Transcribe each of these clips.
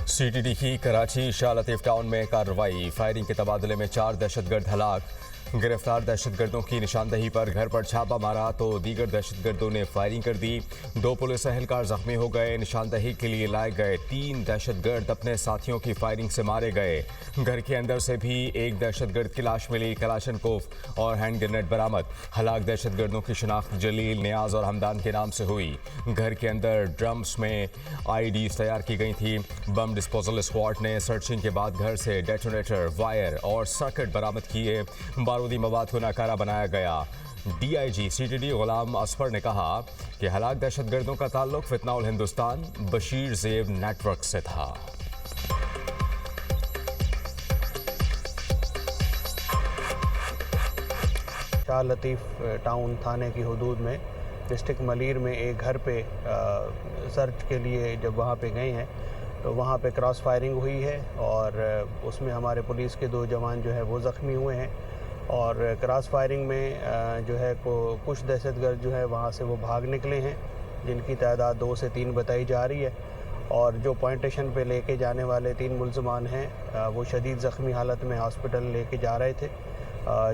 CTD की Karachi Shah Latif town में कार्रवाई। फायरिंग के तबादले में 4 दहशतगर्द हलाक। गिरफ्तार दहशतगर्दों की निशानदही पर घर पर छापा मारा तो दीगर दहशतगर्दों ने फायरिंग कर दी। 2 पुलिस एहलकार जख्मी हो गए। निशानदही के लिए लाए गए 3 दहशतगर्द अपने साथियों की फायरिंग से मारे गए। घर के अंदर से भी एक दहशतगर्द की लाश मिली। कलाशनकोफ और हैंड ग्रेनेड बरामद। हलाक दहशतगर्दों की शिनाख्त जलील, नियाज और हमदान के नाम से हुई। घर के अंदर ड्रम्स में आईडीज तैयार की गई थी। बम डिस्पोजल स्क्वाड ने सर्चिंग के बाद घर से डेटोनेटर, वायर और सर्किट बरामद किए। बारूदी मवाद को नाकारा बनाया गया। डीआईजी सीटीडी गुलाम असफर ने कहा कि हलाक दहशतगर्दों का ताल्लुक फितनाउल हिंदुस्तान बशीर जेब नेटवर्क से था। शाह लतीफ टाउन थाने की हदूद में डिस्ट्रिक्ट मलीर में एक घर पे सर्च के लिए जब वहाँ पे गए हैं तो वहाँ पे क्रॉस फायरिंग हुई है और उसमें हमारे पुलिस के 2 जवान जो है वो ज़ख्मी हुए हैं। और क्रॉस फायरिंग में जो है कुछ दहशतगर्द जो है वहाँ से वो भाग निकले हैं, जिनकी तादाद 2 से 3 बताई जा रही है। और जो पॉइंट स्टेशन पे लेके जाने वाले 3 मुल्ज़मान हैं वो शदीद ज़ख्मी हालत में हॉस्पिटल लेके जा रहे थे,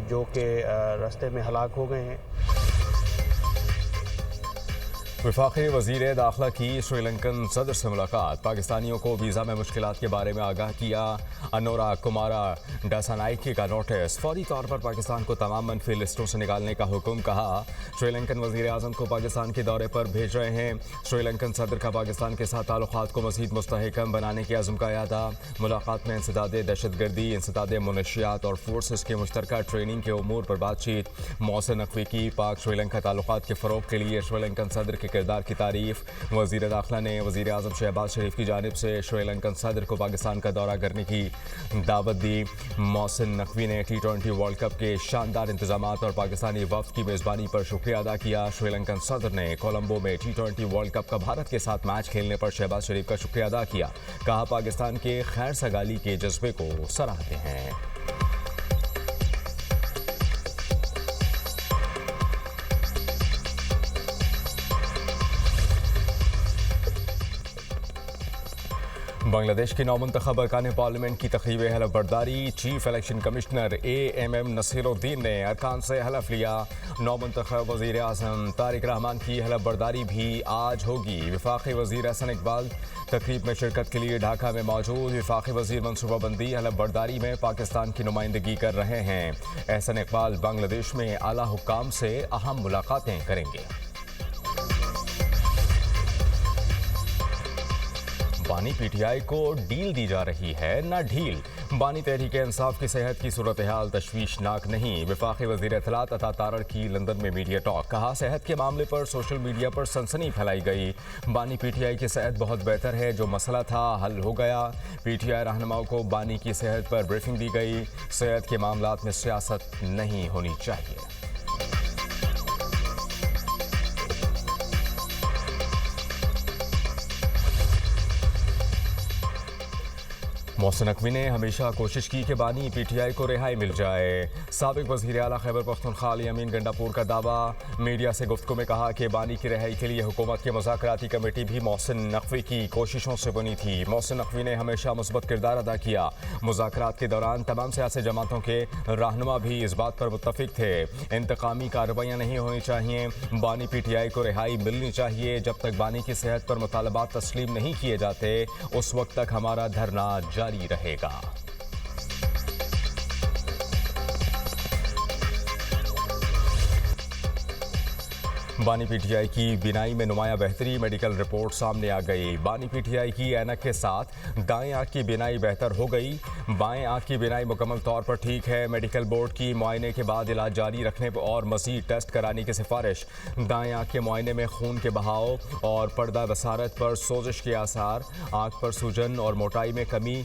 जो कि रास्ते में हलाक हो गए हैं। वफाकी वज़ीर दाखिला की श्रीलंकन सदर से मुलाकात। पाकिस्तानियों को वीज़ा में मुश्किलात के बारे में आगाह किया। अनोरा कुमारा डसानाइकी का नोटिस। फौरी तौर पर पाकिस्तान को तमाम मनफी लिस्टों से निकालने का हुक्म। कहा श्रीलंकन वज़ीर आज़म को पाकिस्तान के दौरे पर भेज रहे हैं। श्रीलंकन सदर का पाकिस्तान के साथ ताल्लुकात को मज़ीद मुस्तहकम बनाने के अज़्म का यादा। मुलाकात में इंसदाद दहशतगर्दी, इंसदाद मुनशियात और फोर्सेस के मुश्तरका ट्रेनिंग के उमूर पर बातचीत। मोहसिन नकवी की पाक श्रीलंका ताल्लुकात के फ़रोग़ के लिए श्रीलंकन सदर के किरदार की तारीफ। वज़ीर दाखिला ने वज़ीर आज़म शहबाज शरीफ की जानिब से श्रीलंकन सदर को पाकिस्तान का दौरा करने की दावत दी। मोहसिन नकवी ने T20 वर्ल्ड कप के शानदार इंतजामात और पाकिस्तानी वफ़द की मेज़बानी पर शुक्रिया अदा किया। श्रीलंकन सदर ने कोलंबो में T20 वर्ल्ड कप का भारत के साथ मैच खेलने पर शहबाज शरीफ का शुक्रिया अदा किया। कहा पाकिस्तान के खैर सगाली के जज्बे को सराहते हैं। बांग्लादेश के नौमुंतखब अरकान पार्लियामेंट की तक़रीब हलफ बर्दारी। Chief election commissioner AMM Nasiruddin ने अरकान से हलफ लिया। नौमुंतखब वज़ीर आज़म तारिक रहमान की हलफ बर्दारी भी आज होगी। वफाकी वज़ीर एहसन इकबाल तक़रीब में शिरकत के लिए ढाका में मौजूद। वफाकी वज़ीर मनसूबाबंदी हलफ बर्दारी में पाकिस्तान की नुमाइंदगी कर रहे हैं। एहसन इकबाल बांग्लादेश में आला हुक्काम से अहम मुलाकातें करेंगे। बानी PTI को डील दी जा रही है न ढील। बानी तहरीक इंसाफ की सेहत की सूरत हाल तशवीशनाक नहीं। वफाकी वज़ीर इत्तलात अता तारड़ की लंदन में मीडिया टॉक। कहा सेहत के मामले पर सोशल मीडिया पर सनसनी फैलाई गई। बानी PTI की सेहत बहुत बेहतर है, जो मसला था हल हो गया। PTI रहनुमाओं को बानी की सेहत पर ब्रीफिंग दी गई। सेहत के मामलात में सियासत नहीं होनी चाहिए। मोहसिन नकवी ने हमेशा कोशिश की कि बानी PTI को रिहाई मिल जाए। साबिक वज़ीर आला खैबर पख्तूनख्वा अली अमीन गंडापुर का दावा। मीडिया से गुफ्तगू में कहा कि बानी की रिहाई के लिए हुकूमत की मुज़ाकराती कमेटी भी मोहसिन नकवी की कोशिशों से बनी थी। मोहसिन नकवी ने हमेशा मुस्बत किरदार अदा किया। मुज़ाकरात के दौरान तमाम सियासी जमातों के रहनुमा भी इस बात पर मुत्तफिक थे इंतकामी कार्रवाइयाँ नहीं होनी चाहिए। बानी PTI को रिहाई मिलनी चाहिए। जब तक बानी की सेहत पर मुतालबात तस्लीम नहीं किए जाते उस वक्त तक हमारा धरना जारी रहेगा। बानी PTI की बिनाई में नुमाया बेहतरी। मेडिकल रिपोर्ट सामने आ गई। बानी PTI की ऐनक के साथ दाएं आंख की बिनाई बेहतर हो गई। बाएं आंख की बिनाई मुकम्मल तौर पर ठीक है। मेडिकल बोर्ड की मुआयने के बाद इलाज जारी रखने और मज़ीद टेस्ट कराने की सिफारिश। दाएं आंख के मुआयने में खून के बहाव और पर्दा बसारत पर सोजिश के आसार, आंख पर सूजन और मोटाई में कमी,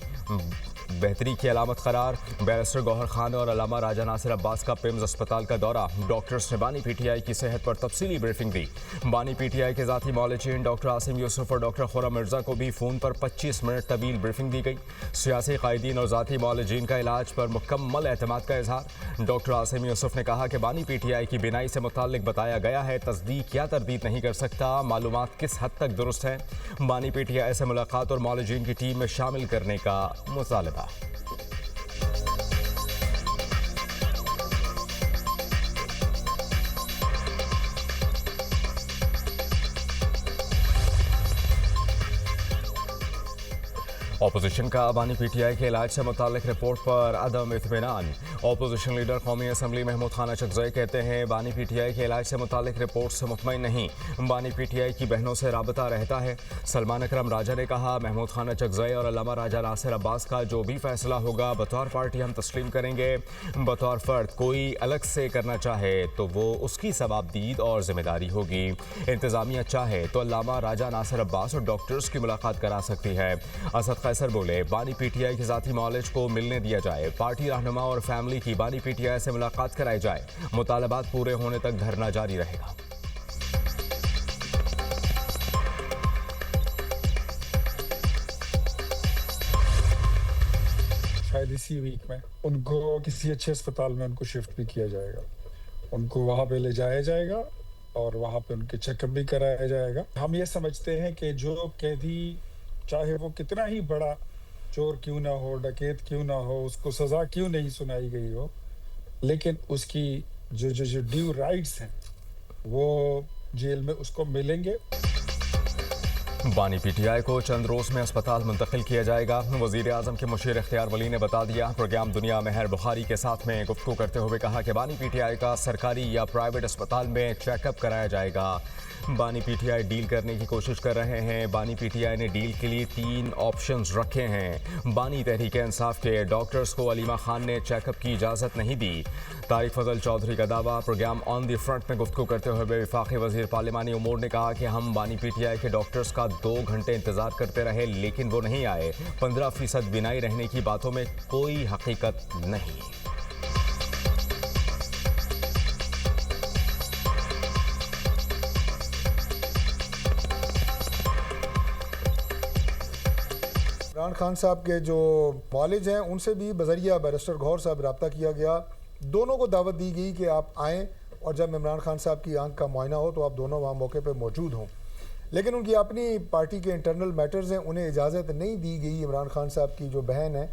बेहतरी की अलामत करार। बैरिस्टर गौहर खान और अल्लामा राजा नासिर अब्बास का पिम्स अस्पताल का दौरा। डॉक्टर्स ने बानी पीटीआई की सेहत पर तफसीली ब्रीफिंग दी। बानी पीटीआई के ज़ाती मौलिकीन डॉक्टर आसिम यूसुफ और डॉक्टर खुर्रम मिर्जा को भी फ़ोन पर 25 मिनट तवील ब्रीफिंग दी गई। सियासी कायदीन और ज़ाती मौलिकीन का इलाज पर मुकम्मल एतमाद का इजहार। डॉक्टर आसिम यूसुफ ने कहा कि बानी पीटीआई की बिनाई से मुताल्लिक बताया गया है, तस्दीक या तरदीद नहीं कर सकता, मालूमात किस हद तक दुरुस्त है। बानी पीटीआई से मुलाकात और मौलिकीन की टीम में शामिल करने का मुतालबा। ऑपोजिशन का बानी पीटीआई के इलाज से मुताल्लिक रिपोर्ट पर अदम इत्मीनान। ऑपोजिशन लीडर कौमी असम्बली महमूद खान अचकज़ई कहते हैं, बानी पीटीआई के इलाज से मुताल्लिक रिपोर्ट से मुतमईन नहीं, बानी पीटीआई की बहनों से राबता रहता है। सलमान अकरम राजा ने कहा, महमूद खान अचकज़ई और अल्लामा राजा नासिर अब्बास का जो भी फैसला होगा बतौर पार्टी हम तस्लीम करेंगे। बतौर फ़र्द कोई अलग से करना चाहे तो वो उसकी सवाबदीद और जिम्मेदारी होगी। इंतज़ामिया चाहे तो अल्लामा राजा नासिर अब्बास और डॉक्टर्स की मुलाकात करा सकती है। असद कैसर बोले, बानी पीटीआई के ज़ाती मौलिज को मिलने दिया जाए, पार्टी रहनुमा और फैमिली की बानी पीटीआई से मुलाकात कराई जाए। मुतालबात पूरे होने तक धरना जारी रहेगा। शायद इसी वीक में उनको किसी अच्छे अस्पताल में उनको शिफ्ट भी किया जाएगा, उनको वहाँ पे ले जाया जाएगा और वहाँ पे उनके चेकअप भी कराया जाएगा। हम ये समझते हैं कि जो कैदी चाहे वो कितना ही बड़ा चोर क्यों ना हो, डकैत क्यों ना हो, उसको सज़ा क्यों नहीं सुनाई गई हो, लेकिन उसकी जो ड्यू राइट्स हैं वो जेल में उसको मिलेंगे। बानी पीटीआई को चंद रोज़ में अस्पताल मुंतकिल किया जाएगा। वज़ीर आज़म के मुशीर इख्तियार वली ने बता दिया। प्रोग्राम दुनिया मेहर बुखारी के साथ में गुफ्तगू करते हुए कहा कि बानी पीटीआई का सरकारी या प्राइवेट अस्पताल में चेकअप कराया जाएगा। बानी पीटीआई डील करने की कोशिश कर रहे हैं। बानी पीटीआई ने डील के लिए 3 ऑप्शंस रखे हैं। बानी तहरीक इंसाफ के डॉक्टर्स को अलीमा खान ने चेकअप की इजाज़त नहीं दी। तारिक फजल चौधरी का दावा। प्रोग्राम ऑन द फ्रंट में गुफ्तगू करते हुए वफाकी वज़ीर पार्लिमानी उमूर ने कहा कि हम बानी पीटीआई के डॉक्टर्स का 2 घंटे इंतज़ार करते रहे लेकिन वो नहीं आए। 15% बिनाई रहने की बातों में कोई हकीकत नहीं। इमरान खान साहब के जो मौलिज हैं उनसे भी बजरिया बैरिस्टर गौहर साहब रब्ता किया गया। दोनों को दावत दी गई कि आप आएँ और जब इमरान खान साहब की आंख का मुआयना हो तो आप दोनों वहाँ मौके पर मौजूद हों, लेकिन उनकी अपनी पार्टी के इंटरनल मैटर्स हैं, उन्हें इजाज़त नहीं दी गई इमरान खान साहब की जो बहन है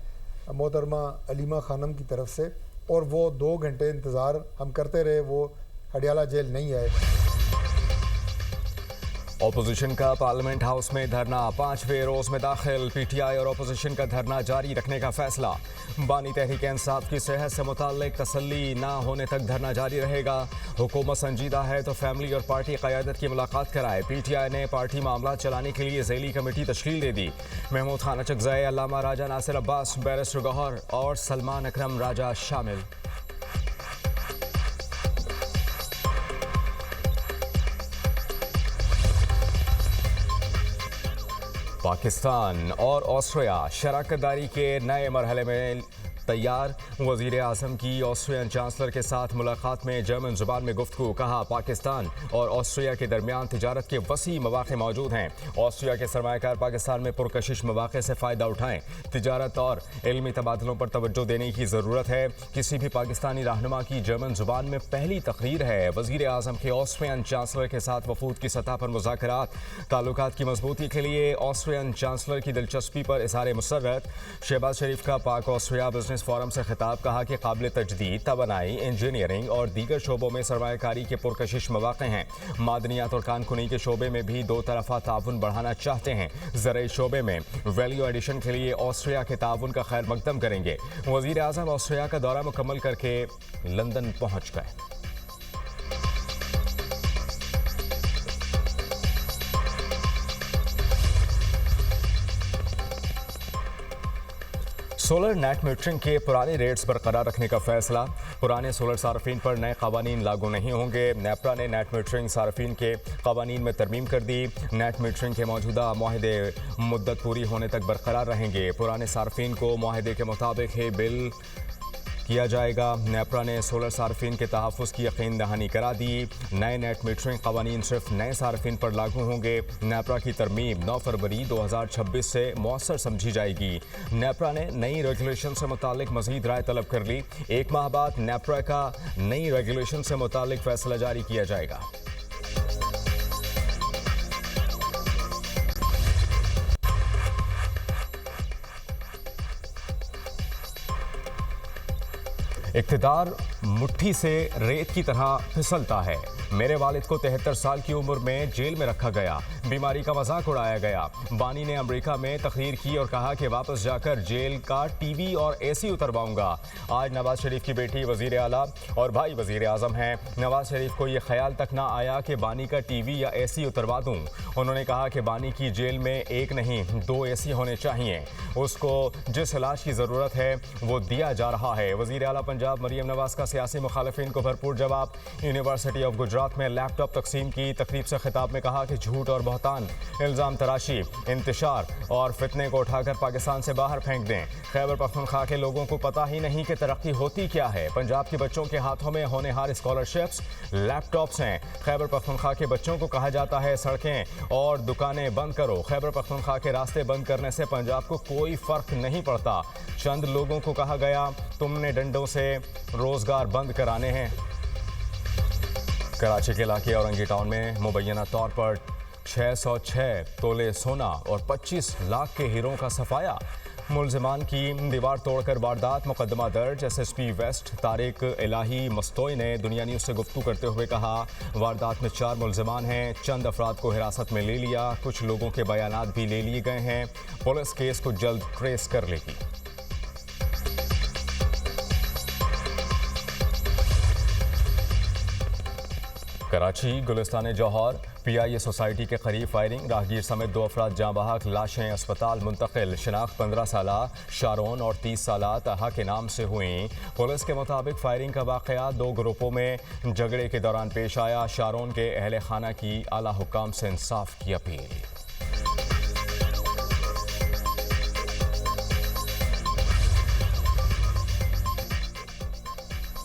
मोहतरमा अलीमा खानम की तरफ से, और वो 2 घंटे इंतज़ार हम करते रहे, वो हडियाला जेल नहीं आए। ऑपोजिशन का पार्लियामेंट हाउस में धरना 5वें रोज में दाखिल। पीटीआई और ऑपोजिशन का धरना जारी रखने का फैसला। बानी तहरीक इंसाफ की सेहत से मुताल्लिक तसल्ली ना होने तक धरना जारी रहेगा। हुकूमत संजीदा है तो फैमिली और पार्टी क़यादत की मुलाकात कराए। पीटीआई ने पार्टी मामला चलाने के लिए ज़ैली कमेटी तश्कील दे दी। महमूद खान अचकज़ई, अल्लामा राजा नासिर अब्बास, बैरिस्टर गौहर और सलमान अकरम राजा शामिल। पाकिस्तान और ऑस्ट्रिया शराकतदारी के नए मरहले में तैयार। वज़ीर आज़म की ऑस्ट्रियन चांसलर के साथ मुलाकात में जर्मन ज़ुबान में गुफ्तगू। कहा, पाकिस्तान और ऑस्ट्रिया के दरमियान तिजारत के वसी मौक़े मौजूद हैं। ऑस्ट्रिया के सरमायाकार पाकिस्तान में पुरकशिश मौक़े से फ़ायदा उठाएँ। तिजारत और इल्मी तबादलों पर तवज्जो देने की ज़रूरत है। किसी भी पाकिस्तानी रहनुमा की जर्मन ज़ुबान में पहली तकरीर है। वज़ीर आज़म के ऑस्ट्रियन चांसलर के साथ वफूद की सतह पर मुज़ाकरात। ताल्लुकात की मजबूती के लिए ऑस्ट्रियन चांसलर की दिलचस्पी पर इज़हार मुसर्रत। शहबाज शरीफ का पाक ऑस्ट्रिया बिजनेस फोरम से खिताब। कहा कि काबिल तजदीद तवानाई, इंजीनियरिंग और दीगर शोबों में सरमायाकारी के पुरकशिश मौक़े हैं। मादनियात और कानकुनी के शोबे में भी 2 तरफ़ा ताउन बढ़ाना चाहते हैं। ज़राई शोबे में वैल्यू एडिशन के लिए ऑस्ट्रिया के ताउन का खैर मकदम करेंगे। वज़ीर आज़म ऑस्ट्रिया का दौरा मुकम्मल करके लंदन पहुँच गए। सोलर नेट मीटरिंग के पुराने रेट्स बरकरार रखने का फैसला। पुराने सोलर सार्फिन पर नए कवानीन लागू नहीं होंगे। नेपरा ने नेट मीटरिंग सार्फिन के कवानीन में तरमीम कर दी। नेट मीटरिंग के मौजूदा माहदे मुद्दत पूरी होने तक बरकरार रहेंगे। पुराने सार्फिन को माहदे के मुताबिक ही बिल किया जाएगा। नेपरा ने सोलर सार्फिन के तहफ़्फ़ुज़ की यकीन दहानी करा दी। नए नेट मीटरिंग कवानीन सिर्फ नए सार्फिन पर लागू होंगे। नेपरा की तरमीम 9 फरवरी 2026 से मौसर समझी जाएगी। नेपरा ने नई रेगुलेशन से मुतालिक मज़ीद राय तलब कर ली। 1 माह बाद नेपरा का नई रेगुलेशन से मुतालिक फैसला जारी किया जाएगा। इक़्तिदार मुट्ठी से रेत की तरह फिसलता है। मेरे वालिद को 73 साल की उम्र में जेल में रखा गया। बीमारी का मजाक उड़ाया गया। बानी ने अमेरिका में तकरीर की और कहा कि वापस जाकर जेल का टीवी और एसी उतरवाऊंगा। आज नवाज शरीफ की बेटी वजीर आला और भाई वजीर आजम हैं। नवाज शरीफ को यह ख्याल तक ना आया कि बानी का टीवी या एसी उतरवा दूं। उन्होंने कहा कि बानी की जेल में एक नहीं 2 एसी होने चाहिए। उसको जिस इलाज की ज़रूरत है वो दिया जा रहा है। वजीर आला पंजाब मरियम नवाज का सियासी मुखालिफिन को भरपूर जवाब। यूनिवर्सिटी ऑफ गुजरात में लैपटॉप तकसीम की तकरीब से खिताब में कहा कि झूठ और बहतान, इल्ज़ाम तराशी, इंतशार और फितने को उठाकर पाकिस्तान से बाहर फेंक दें। खैबर पख्तूनख्वा के लोगों को पता ही नहीं कि तरक्की होती क्या है। पंजाब के बच्चों के हाथों में होनहार स्कॉलरशिप्स, लैपटॉप्स हैं। खैबर पख्तूनख्वा के बच्चों को कहा जाता है सड़कें और दुकानें बंद करो। खैबर पख्तूनख्वा के रास्ते बंद करने से पंजाब को कोई फ़र्क नहीं पड़ता। चंद लोगों को कहा गया तुमने डंडों से रोज़गार बंद कराने हैं। कराची के इलाके औरंगी टाउन में मुबैना तौर पर 606 तोले सोना और 25 लाख के हीरों का सफाया। मुलजिमान की दीवार तोड़कर वारदात, मुकदमा दर्ज। SSP वेस्ट तारिक इलाही मस्तोई ने दुनिया न्यूज़ से गुफ्तगू करते हुए कहा वारदात में 4 मुलजिमान हैं। चंद अफराद को हिरासत में ले लिया। कुछ लोगों के बयानात भी ले लिए गए हैं। पुलिस केस को जल्द ट्रेस कर लेगी। कराची गुलिस्तान जौहर PIA सोसाइटी के करीब फायरिंग, राहगीर समेत 2 अफराद जाँ बहक, लाशें अस्पताल मुंतकिल। शिनाख्त 15 साला शारोन और 30 साला तहा के नाम से हुई। पुलिस के मुताबिक फायरिंग का वाक़या 2 ग्रुपों में झगड़े के दौरान पेश आया। शारोन के अहले खाना की आला हुक्काम से इंसाफ की अपील।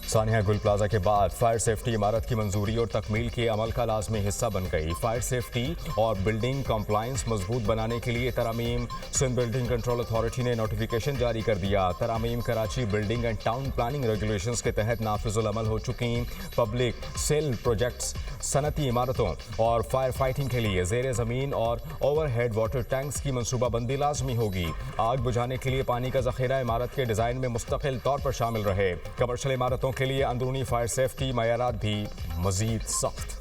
सानिया गुल प्लाजा के बाद फायर सेफ्टी इमारत की मंजूरी और तकमील के अमल का लाजमी हिस्सा बन गई। फायर सेफ्टी और बिल्डिंग कंप्लायंस मजबूत बनाने के लिए तरामीम सिंध बिल्डिंग कंट्रोल अथॉरिटी ने नोटिफिकेशन जारी कर दिया। तरामीम Karachi building and town planning regulations के तहत नाफिजुल अमल हो चुकी। पब्लिक सेल प्रोजेक्ट्स, सनती इमारतों और फायर फाइटिंग के लिए ज़ेर ज़मीन और ओवरहेड वाटर टैंक्स की मनसूबाबंदी लाजमी होगी। आग बुझाने के लिए पानी का ज़ख़ीरा इमारत के डिज़ाइन में मुस्तकिल तौर पर शामिल रहे। कमर्शल इमारतों के लिए अंदरूनी फायर सेफ्टी मयारात भी मज़ीद सख्त।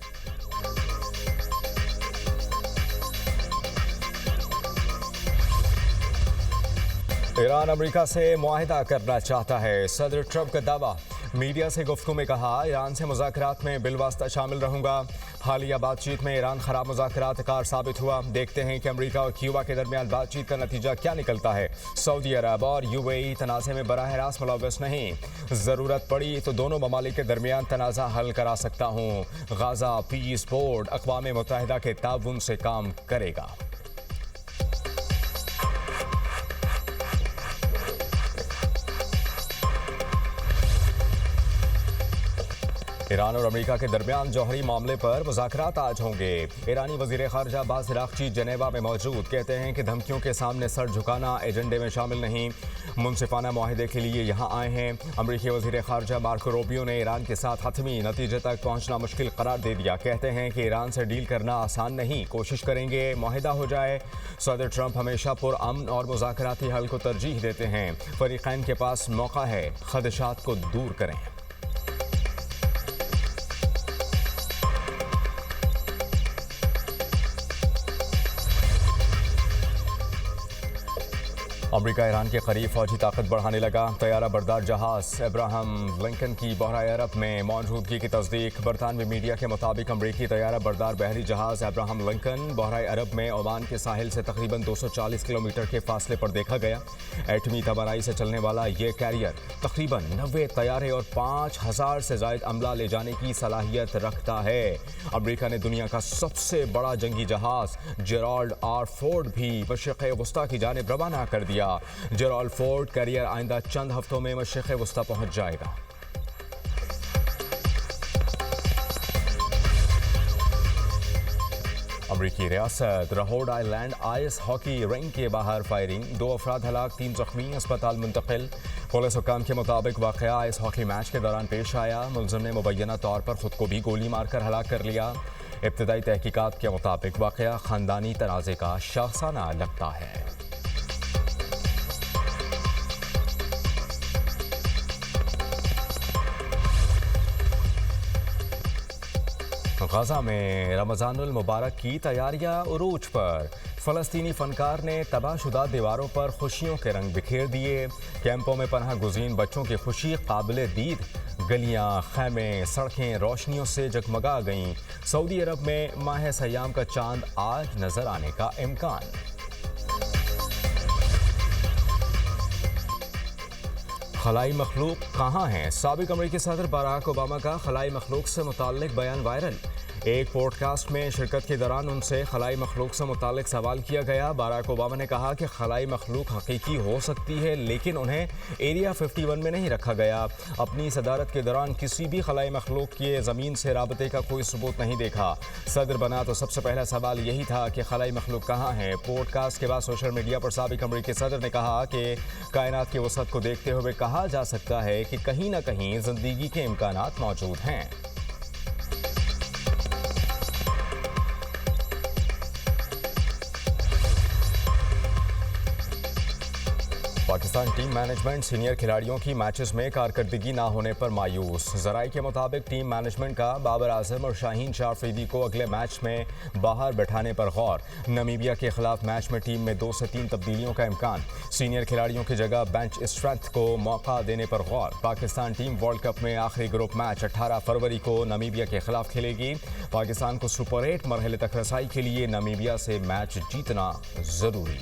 ईरान अमेरिका से मुआहिदा करना चाहता है, सदर ट्रंप का दावा। मीडिया से गुफ्तगू में कहा ईरान से मुज़ाकरात में बिलवास्ता शामिल रहूंगा। हालिया बातचीत में ईरान खराब मुज़ाकरात कार साबित हुआ। देखते हैं कि अमेरिका और क्यूबा के दरमियान बातचीत का नतीजा क्या निकलता है। सऊदी अरब और UAE तनाज़े में बराह रास्त मुलव्वस नहीं। ज़रूरत पड़ी तो दोनों ममालिक के दरमियान तनाज़ा हल करा सकता हूँ। गाज़ा पीस बोर्ड अक़वाम मुत्तहिदा के ताउन से काम करेगा। ईरान और अमेरिका के दरमियान जौहरी मामले पर मुज़ाकरात आज होंगे। ईरानी वज़ीर ख़ारजा अब्बास इराक़ची जनेवा में मौजूद, कहते हैं कि धमकियों के सामने सर झुकाना एजेंडे में शामिल नहीं। मुनसिफाना मुआहिदे के लिए यहाँ आए हैं। अमरीकी वज़ीर ख़ारजा मार्को रूबियो ने ईरान के साथ हतमी नतीजे तक पहुँचना मुश्किल करार दे दिया। कहते हैं कि ईरान से डील करना आसान नहीं, कोशिश करेंगे मुआहिदा हो जाए। सदर ट्रंप हमेशा पुरअमन और मुज़ाकराती हल को तरजीह देते हैं। फ़रीक़ैन के पास मौका है, ख़दशात को दूर करें। अमेरिका ईरान के करीब फौजी ताकत बढ़ाने लगा। तैयारा बरदार जहाज अब्राहम लिंकन की बहराए अरब में मौजूदगी की तस्दीक। बरतानवी मीडिया के मुताबिक अमरीकी तैयारा बरदार बहरी जहाज अब्राहम लिंकन बहराए अरब में ओमान के साहिल से तकरीबन 240 किलोमीटर के फासले पर देखा गया। एटमी तवानाई से चलने वाला ये कैरियर तकरीबन 90 तैयारे और 5000 से जायद अमला ले जाने की सलाहियत रखता है। अमरीका ने दुनिया का सबसे बड़ा जंगी जहाज जेराल्ड आर फोर्ड भी मशरिक़ वस्ता की जानिब रवाना कर दिया। जेराल्ड फोर्ड कैरियर आइंदा चंद हफ्तों में मशरिक़ वस्ता पहुंच जाएगा। अमरीकी रियासत Rhode Island ice hockey ring के बाहर फायरिंग, 2 अफराद हलाक, 3 जख्मी, अस्पताल मुंतकिल। पुलिस हुक्काम के मुताबिक वाक़या आइस हॉकी मैच के दौरान पेश आया। मुलज़िम ने मुबैना तौर पर खुद को भी गोली मारकर हलाक कर लिया। इब्तदाई तहकीकात के मुताबिक वाक़या ख़ानदानी तनाज़े का शाखसाना लगता है। गजा में रमज़ानुल मुबारक की तैयारियां उरूज पर। फ़लस्तीनी फ़नकार ने तबाहशुदा दीवारों पर खुशियों के रंग बिखेर दिए। कैंपों में पनाह गुज़ीन बच्चों की खुशी काबिल दीद। गलियां, खैमे, सड़कें रोशनियों से जगमगा गईं। सऊदी अरब में माह सयाम का चांद आज नज़र आने का इम्कान। खलाई मखलूक कहाँ हैं? साबिक अमरीकी सदर बराक ओबामा का खलाई मखलूक से मुताल्लिक बयान वायरल। एक पॉडकास्ट में शिरकत के दौरान उनसे खलाई मखलूक से मुताल्लिक सवाल किया गया। बराक ओबामा ने कहा कि खलाई मखलूक हकीकी हो सकती है, लेकिन उन्हें एरिया 51 में नहीं रखा गया। अपनी सदारत के दौरान किसी भी खलाई मखलूक के ज़मीन से राबते का कोई सबूत नहीं देखा। सदर बना तो सबसे पहला सवाल यही था कि खलाई मखलूक कहाँ है। पॉडकास्ट के बाद सोशल मीडिया पर साबिक अमरीकी सदर ने कहा कि कायनात की वसअत को देखते हुए कहा जा सकता है कि कहीं ना कहीं ज़िंदगी के इम्कानात मौजूद हैं। पाकिस्तान टीम मैनेजमेंट सीनियर खिलाड़ियों की मैचेस में कारकर्दगी ना होने पर मायूस। ज़राए के मुताबिक टीम मैनेजमेंट का बाबर आजम और शाहीन शाह अफरीदी को अगले मैच में बाहर बैठाने पर गौर। नमीबिया के खिलाफ मैच में टीम में 2 से 3 तब्दीलियों का इम्कान। सीनियर खिलाड़ियों की जगह बेंच स्ट्रेंथ को मौका देने पर गौर। पाकिस्तान टीम वर्ल्ड कप में आखिरी ग्रुप मैच 18 फरवरी को नमीबिया के खिलाफ खेलेगी। पाकिस्तान को सुपर 8 मरहले तक रसाई के लिए नमीबिया से मैच जीतना जरूरी।